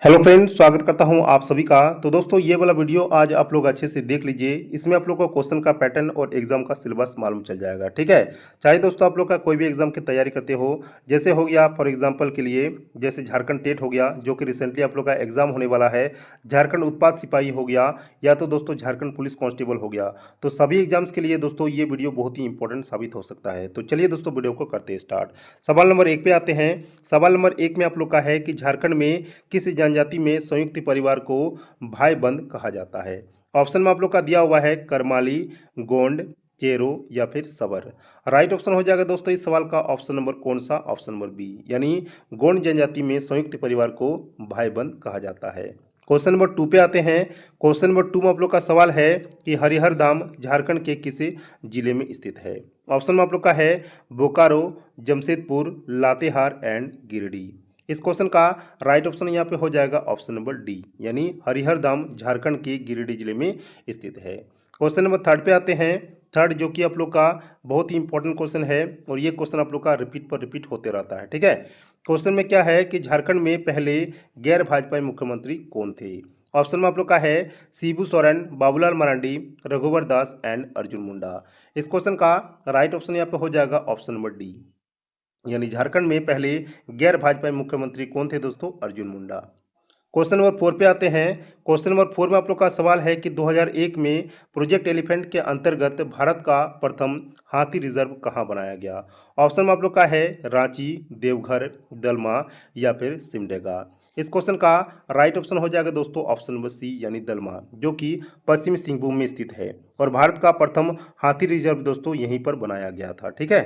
Hello friends, स्वागत करता हूं आप सभी का। तो दोस्तों, ये वाला वीडियो आज आप लोग अच्छे से देख लीजिए। इसमें आप लोग को क्वेश्चन का पैटर्न और एग्जाम का सिलेबस मालूम चल जाएगा। ठीक है। चाहे दोस्तों आप लोग का कोई भी एग्जाम की तैयारी करते हो, जैसे हो गया फॉर एग्जांपल के लिए, जैसे झारखंड टेट हो गया जो कि रिसेंटली आप लोग का एग्जाम होने वाला है, झारखंड उत्पाद सिपाही हो गया, या तो दोस्तों झारखंड पुलिस कांस्टेबल हो गया। तो सभी एग्जाम्स के लिए दोस्तों ये वीडियो बहुत ही इंपॉर्टेंट साबित हो सकता है। तो चलिए दोस्तों, वीडियो को करते हैं स्टार्ट। सवाल नंबर 1 पे आते हैं। सवाल नंबर 1 में आप लोग का है कि झारखंड में किस जनजाति में संयुक्त परिवार को भाई बंद कहा जाता है। ऑप्शन में आप लोग का दिया हुआ है करमाली, गोंड, चेरो या फिर सबर। राइट ऑप्शन हो जाएगा दोस्तों इस सवाल का ऑप्शन नंबर कौन सा? ऑप्शन नंबर बी, यानी गोंड जनजाति में संयुक्त परिवार को भाई बंद कहा जाता है। क्वेश्चन नंबर 2 पे आते हैं। क्वेश्चन नंबर 2 में आप लोग का सवाल है कि हरिहर धाम झारखंड के किस जिले में स्थित है। ऑप्शन में आप लोग का है बोकारो, जमशेदपुर, लातेहार एंड गिरिडीह। इस क्वेश्चन का राइट ऑप्शन यहाँ पे हो जाएगा ऑप्शन नंबर डी, यानी हरिहर धाम झारखंड के गिरिडीह जिले में स्थित है। क्वेश्चन नंबर 3 पे आते हैं। थर्ड जो कि आप लोग का बहुत ही इंपॉर्टेंट क्वेश्चन है, और ये क्वेश्चन आप लोग का रिपीट पर रिपीट होते रहता है। ठीक है। क्वेश्चन में क्या है कि झारखंड में पहले गैर भाजपाई मुख्यमंत्री कौन थे। ऑप्शन में आप लोग का है शिबू सोरेन, बाबूलाल मरांडी, रघुवर दास एंड अर्जुन मुंडा। इस क्वेश्चन का राइट ऑप्शन यहाँ पे हो जाएगा ऑप्शन नंबर डी, यानी झारखंड में पहले गैर भाजपाई मुख्यमंत्री कौन थे दोस्तों? अर्जुन मुंडा। क्वेश्चन नंबर 4 पे आते हैं। क्वेश्चन नंबर 4 में आप लोग का सवाल है कि 2001 में प्रोजेक्ट एलिफेंट के अंतर्गत भारत का प्रथम हाथी रिजर्व कहाँ बनाया गया। ऑप्शन में आप लोग का है रांची, देवघर, दलमा या फिर सिमडेगा। इस क्वेश्चन का राइट ऑप्शन हो जाएगा दोस्तों ऑप्शन नंबर सी, यानी दलमा, जो कि पश्चिमी सिंहभूम में स्थित है, और भारत का प्रथम हाथी रिजर्व दोस्तों यहीं पर बनाया गया था। ठीक है।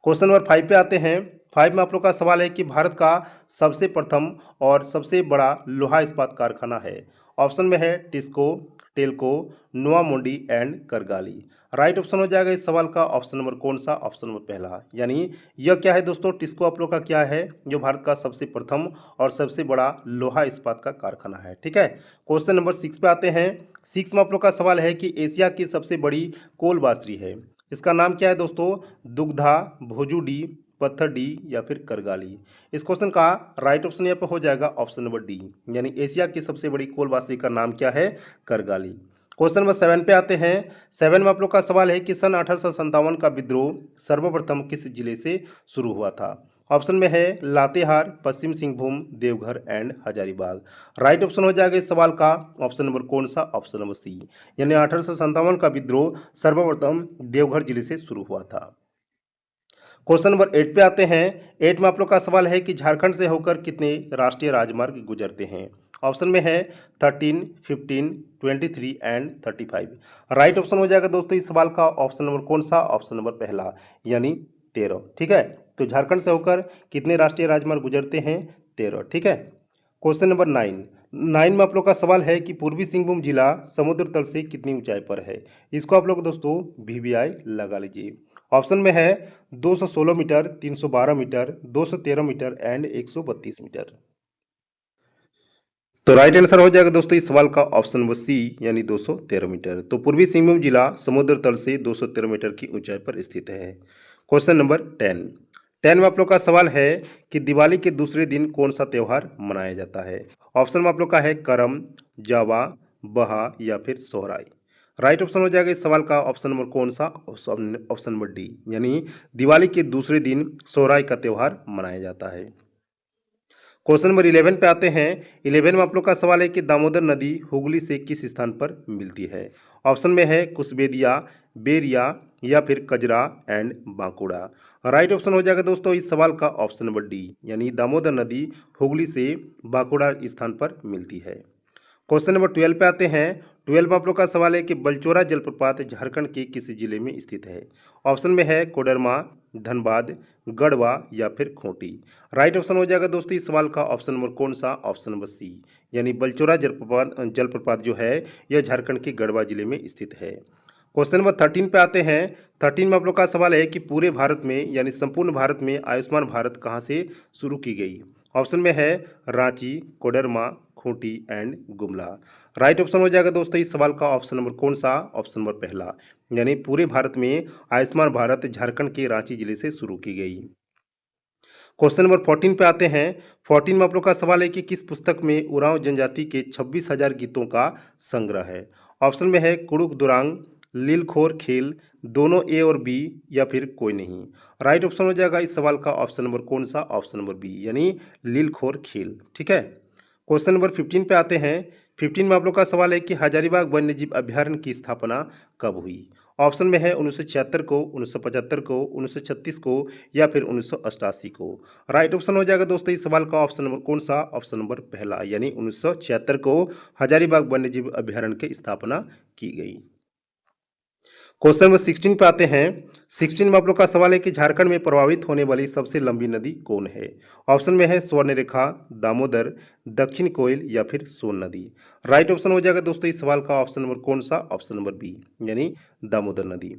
क्वेश्चन नंबर 5 पे आते हैं। 5 में आप लोग का सवाल है कि भारत का सबसे प्रथम और सबसे बड़ा लोहा इस्पात कारखाना है। ऑप्शन में है टिस्को, टेल्को, नोवा Maundy and Kargali. Right option हो जाएगा इस सवाल का ऑप्शन नंबर कौन सा? ऑप्शन नंबर पहला, यानी यह क्या है दोस्तों? टिस्को आप लोग का क्या है? जो भारत का सबसे प्रथम और सबसे बड़ा लोहा इस्पात का कारखाना है। ठीक है। क्वेश्चन नंबर 6 पे आते हैं। 6 में आप लोग का सवाल है कि एशिया की सबसे बड़ी कोल बासरी है, इसका नाम क्या है दोस्तों? दुग्धा, भोजूडी, पत्थरडी या फिर करगाली। इस क्वेश्चन का राइट ऑप्शन यहाँ पे हो जाएगा ऑप्शन नंबर डी, यानी एशिया की सबसे बड़ी कोलवासी का नाम क्या है? करगाली। क्वेश्चन नंबर 7 पे आते हैं। 7 में आप लोग का सवाल है कि सन 1857 का विद्रोह सर्वप्रथम किस जिले से शुरू हुआ था। ऑप्शन में है Latehar, Paschim Singhbhum, Deoghar and Hazaribagh. Right option हो जाएगा इस सवाल का ऑप्शन नंबर कौन सा? ऑप्शन नंबर सी, यानी 1857 का विद्रोह सर्वप्रथम देवघर जिले से शुरू हुआ था। क्वेश्चन नंबर 8 पे आते हैं। 8 में आप लोग का सवाल है कि झारखंड से होकर कितने राष्ट्रीय राजमार्ग गुजरते हैं। ऑप्शन में है 13, 15, 23 एंड 35। राइट ऑप्शन हो जाएगा दोस्तों इस सवाल का ऑप्शन नंबर कौन सा? ऑप्शन नंबर पहला, यानी 13। ठीक है। तो झारखंड से होकर कितने राष्ट्रीय राजमार्ग गुजरते हैं? 13। ठीक है। क्वेश्चन नंबर 9 में आप लोग का सवाल है कि पूर्वी सिंहभूम जिला समुद्र तल से कितनी ऊंचाई पर है। इसको आप लोग दोस्तों वीवीआई लगा लीजिए। ऑप्शन में है 216 metre, 312 metre, 213 metre and 132 metre. तो राइट आंसर हो जाएगा दोस्तों इस सवाल का ऑप्शन नंबर सी, यानी 213 मीटर। तो पूर्वी सिंहभूम जिला समुद्र तल से 213 मीटर की ऊंचाई पर स्थित है। क्वेश्चन नंबर 10 में आप लोग का सवाल है कि दिवाली के दूसरे दिन कौन सा त्यौहार मनाया जाता है। ऑप्शन में आप लोग का है करम, जावा, बहा या फिर सोहराई। राइट ऑप्शन हो जाएगा इस सवाल का ऑप्शन नंबर कौन सा? ऑप्शन नंबर डी, यानी दिवाली के दूसरे दिन सोहराई का त्यौहार मनाया जाता है। क्वेश्चन नंबर 11 पे आते हैं। 11 में आप लोग का सवाल है कि दामोदर नदी हुगली से किस स्थान पर मिलती है। ऑप्शन में है कुशबेदिया, बेरिया या फिर कजरा एंड बांकुड़ा। राइट ऑप्शन हो जाएगा दोस्तों इस सवाल का ऑप्शन नंबर डी, यानी दामोदर नदी हुगली से बांकुड़ा स्थान पर मिलती है। क्वेश्चन नंबर 12 पे आते हैं। 12 में आप लोग का सवाल है कि बलचोरा जलप्रपात झारखंड के किस जिले में स्थित है। ऑप्शन में है कोडरमा, धनबाद, गढ़वा या फिर खूंटी। राइट ऑप्शन हो जाएगा दोस्तों इस सवाल का ऑप्शन नंबर कौन सा? ऑप्शन नंबर सी, यानी बलचोरा जलप्रपात जो है यह झारखंड के गढ़वा जिले में स्थित है। क्वेश्चन नंबर 13 पे आते हैं। 13 में आप लोग का सवाल है कि पूरे भारत में यानी संपूर्ण भारत में आयुष्मान भारत कहाँ से शुरू की गई। ऑप्शन में है Ranchi, Koderma, Khunti and Gumla. Right option हो जाएगा दोस्तों इस सवाल का ऑप्शन नंबर कौन सा? ऑप्शन नंबर पहला, यानी पूरे भारत में आयुष्मान भारत झारखंड के रांची जिले से शुरू की गई। क्वेश्चन नंबर 14 पे आते हैं। 14 में आप लोग का सवाल है कि किस पुस्तक में उरांव जनजाति के 26,000 गीतों का संग्रह है। ऑप्शन में है कुड़ुक दुरांग, लीलखोर खेल, दोनों ए और बी, या फिर कोई नहीं। राइट ऑप्शन हो जाएगा इस सवाल का ऑप्शन नंबर कौन सा, ऑप्शन नंबर बी, यानी लीलखोर खेल। ठीक है। क्वेश्चन नंबर 15 पे आते हैं। 15 में आप लोग का सवाल है कि हजारीबाग वन्यजीव अभ्यारण्य की स्थापना कब हुई। ऑप्शन में है 1976 को, 1975 को, 1936 को, या फिर 1988 को। राइट ऑप्शन हो जाएगा दोस्तों इस सवाल का ऑप्शन नंबर कौन सा, ऑप्शन नंबर पहला, यानी 1976 को हजारीबाग वन्यजीव अभ्यारण्य की स्थापना की गई। क्वेश्चन नंबर 16 पे आते हैं। 16 में आप लोग का सवाल है कि झारखंड में प्रभावित होने वाली सबसे लंबी नदी कौन है। ऑप्शन में है स्वर्णरेखा, दामोदर, दक्षिण कोयल, या फिर सोन नदी। राइट ऑप्शन हो जाएगा दोस्तों इस सवाल का ऑप्शन नंबर कौन सा, ऑप्शन नंबर बी, यानी दामोदर नदी।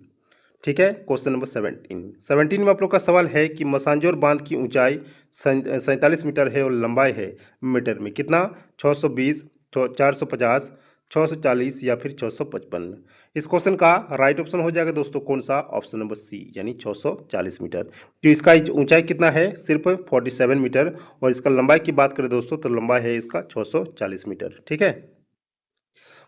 ठीक है। क्वेश्चन नंबर 17 में आप लोग का सवाल है कि मसांजोर बांध की ऊंचाई 47 मीटर है और लंबाई है मीटर में कितना, 620, 450, 640, या फिर 655। इस क्वेश्चन का राइट ऑप्शन हो जाएगा दोस्तों कौन सा, ऑप्शन नंबर सी, यानी 640 मीटर। तो इसका ऊंचाई कितना है, सिर्फ 47 मीटर, और इसका लंबाई की बात करें दोस्तों तो लंबाई है इसका 640 मीटर। ठीक है।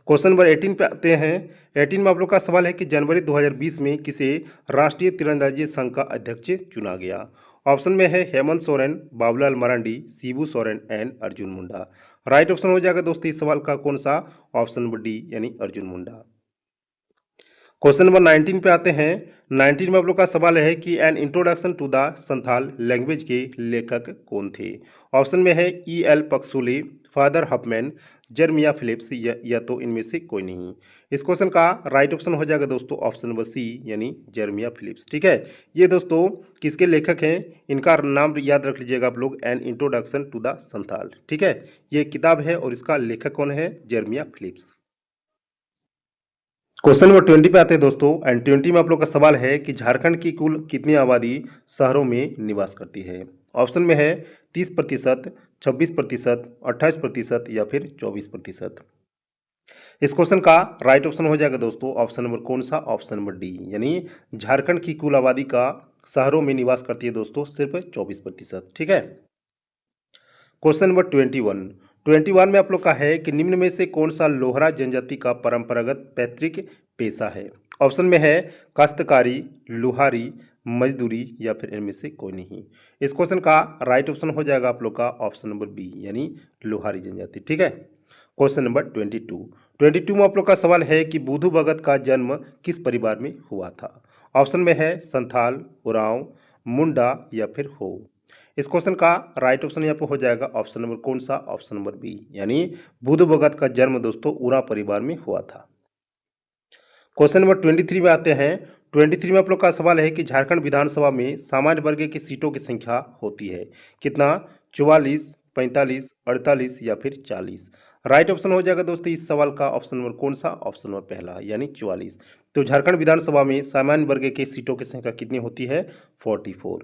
क्वेश्चन नंबर 18 पे आते हैं। 18 में आप लोग का सवाल है कि जनवरी 2020 में किसे राष्ट्रीय तीरंदाजी संघ का अध्यक्ष चुना गया। ऑप्शन में है Hemant Soren, Babulal Marandi, Shibu Soren and Arjun Munda. Right option हो जाएगा दोस्तों इस सवाल का कौन सा, ऑप्शन नंबर डी, यानी अर्जुन मुंडा। क्वेश्चन नंबर 19 पे आते हैं। 19 में आप लोग का सवाल है कि an introduction to the Santhal language के लेखक कौन थे। ऑप्शन में है E L Puxley, father Huffman, Jeremiah Phillips, या तो इनमें से कोई नहीं। इस क्वेश्चन का राइट ऑप्शन हो जाएगा दोस्तों ऑप्शन नंबर सी, यानी जर्मिया फिलिप्स। ठीक है। ये दोस्तों किसके लेखक हैं, इनका नाम याद रख लीजिएगा आप लोग, an introduction to the Santhal. ठीक है। ये किताब है और इसका लेखक कौन है, जर्मिया फिलिप्स। क्वेश्चन नंबर 20 पे आते हैं दोस्तों। एंड 20 में आप लोग का सवाल है कि झारखंड की कुल कितनी आबादी शहरों में निवास करती है। ऑप्शन में है 30%, 26%, 28%, या फिर 24%। इस क्वेश्चन का राइट ऑप्शन हो जाएगा दोस्तों ऑप्शन नंबर कौन सा, ऑप्शन नंबर डी, यानी झारखंड की कुल आबादी का शहरों में निवास करती है दोस्तों सिर्फ 24%। ठीक है। क्वेश्चन नंबर 21 में आप लोग का है कि निम्न में से कौन सा लोहरा जनजाति का परंपरागत पैतृक पेशा है। ऑप्शन में है काश्तकारी, लुहारी, मजदूरी, या फिर इनमें से कोई नहीं। इस क्वेश्चन का राइट ऑप्शन हो जाएगा आप लोग का ऑप्शन नंबर बी, यानी लुहारी जनजाति। ठीक है। क्वेश्चन नंबर 22 में आप लोग का सवाल है कि बुधु भगत का जन्म किस परिवार में हुआ था। ऑप्शन में है संथाल, उरांव, मुंडा, या फिर हो। इस क्वेश्चन का राइट ऑप्शन यहाँ पर हो जाएगा ऑप्शन नंबर कौन सा, ऑप्शन नंबर बी, यानी बुधु भगत का जन्म दोस्तों उरा परिवार में हुआ था। क्वेश्चन नंबर 23 में आते हैं। 23 में आप लोग का सवाल है कि झारखंड विधानसभा में सामान्य वर्ग की सीटों की संख्या होती है कितना, 44, 45, 48, या फिर 40। राइट ऑप्शन हो जाएगा दोस्तों इस सवाल का ऑप्शन नंबर कौन सा, ऑप्शन नंबर पहला, यानी 44। तो झारखंड विधानसभा में सामान्य वर्ग के सीटों की संख्या कितनी होती है, 44।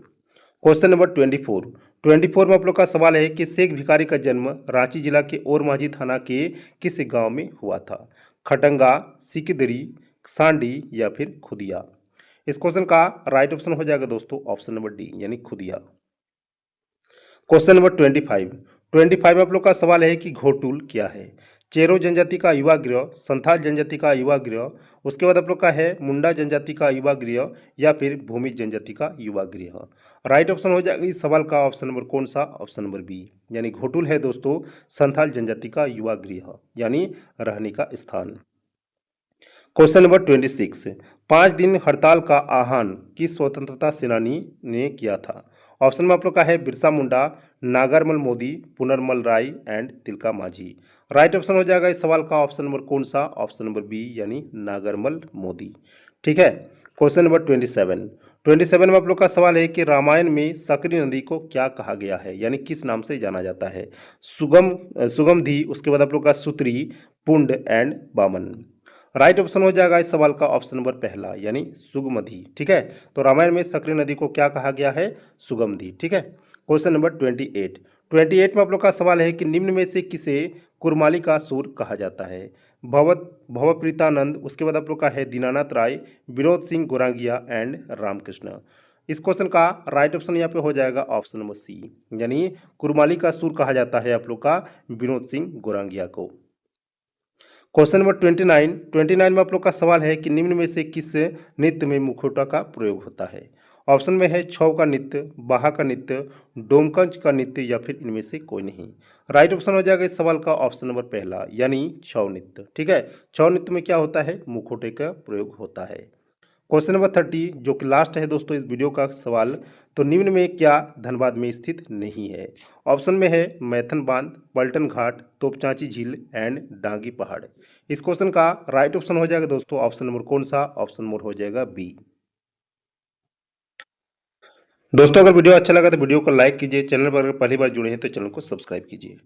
क्वेश्चन नंबर 24 में आप लोग का सवाल है कि शेख भिखारी का जन्म रांची जिला के ओरमांझी थाना के किस गांव में हुआ था। खटंगा, सिकदरी, सांडी, या फिर खुदिया। इस क्वेश्चन का राइट ऑप्शन हो जाएगा दोस्तों ऑप्शन नंबर डी, यानी खुदिया। क्वेश्चन नंबर 25 में आप लोग का सवाल है कि घोटुल क्या है। चेरो जनजाति का युवा गृह, संथाल जनजाति का युवा गृह, उसके बाद आप लोग का है मुंडा जनजाति का युवा गृह, या फिर भूमि जनजाति का युवा गृह। राइट ऑप्शन हो जाएगा इस सवाल का ऑप्शन नंबर कौन सा, ऑप्शन नंबर बी, यानी घोटुल है दोस्तों संथाल जनजाति का युवा गृह, यानी रहने का स्थान। क्वेश्चन नंबर 26, 5 दिन हड़ताल का आह्वान किस स्वतंत्रता सेनानी ने किया था। ऑप्शन में आप लोग का है बिरसा मुंडा, नागरमल मोदी, पुनरमल राय एंड तिलका माझी। राइट ऑप्शन हो जाएगा इस सवाल का ऑप्शन नंबर कौन सा, ऑप्शन नंबर बी, यानी नागरमल मोदी। ठीक है। क्वेश्चन नंबर 27 में आप लोग का सवाल है कि रामायण में सकरी नदी को क्या कहा गया है, यानी किस नाम से जाना जाता है। सुगमधी, उसके बाद आप लोग का सुत्री, पुंड एंड बामन। राइट ऑप्शन हो जाएगा इस सवाल का ऑप्शन नंबर पहला, यानी सुगमधी। ठीक है। तो रामायण में सकरी नदी को क्या कहा गया है, सुगमधी। ठीक है। क्वेश्चन नंबर 28 में आप लोग का सवाल है कि निम्न में से किसे कुरमाली का सुर कहा जाता है। भवप्रीतानंद, उसके बाद आप लोग का है दीनानाथ राय, विनोद सिंह गोरांगिया एंड रामकृष्ण। इस क्वेश्चन का राइट ऑप्शन यहाँ पे हो जाएगा ऑप्शन नंबर सी, यानी कुरमाली का सुर कहा जाता है आप लोग का विनोद सिंह गोरंगिया को। क्वेश्चन नंबर 29 में आप लोग का सवाल है कि निम्न में से किस नृत्य में मुखौटा का प्रयोग होता है। ऑप्शन में है छौ का नृत्य, बाहा का नृत्य, डोमकंच का नृत्य या फिर इनमें से कोई नहीं। राइट ऑप्शन हो जाएगा इस सवाल का ऑप्शन नंबर पहला, यानी छौ नृत्य। ठीक है, छौ नृत्य में क्या होता है, मुखौटे का प्रयोग होता है। क्वेश्चन नंबर 30 जो कि लास्ट है दोस्तों इस वीडियो का सवाल, तो निम्न में क्या धनबाद में स्थित नहीं है। ऑप्शन में है मैथन बांध, पलटन घाट, तोपचांची झील एंड डांगी पहाड़। इस क्वेश्चन का राइट ऑप्शन हो जाएगा दोस्तों ऑप्शन नंबर कौन सा, ऑप्शन नंबर हो जाएगा बी। दोस्तों अगर वीडियो अच्छा लगा तो वीडियो को लाइक कीजिए, चैनल पर अगर पहली बार जुड़े हैं तो चैनल को सब्सक्राइब कीजिए।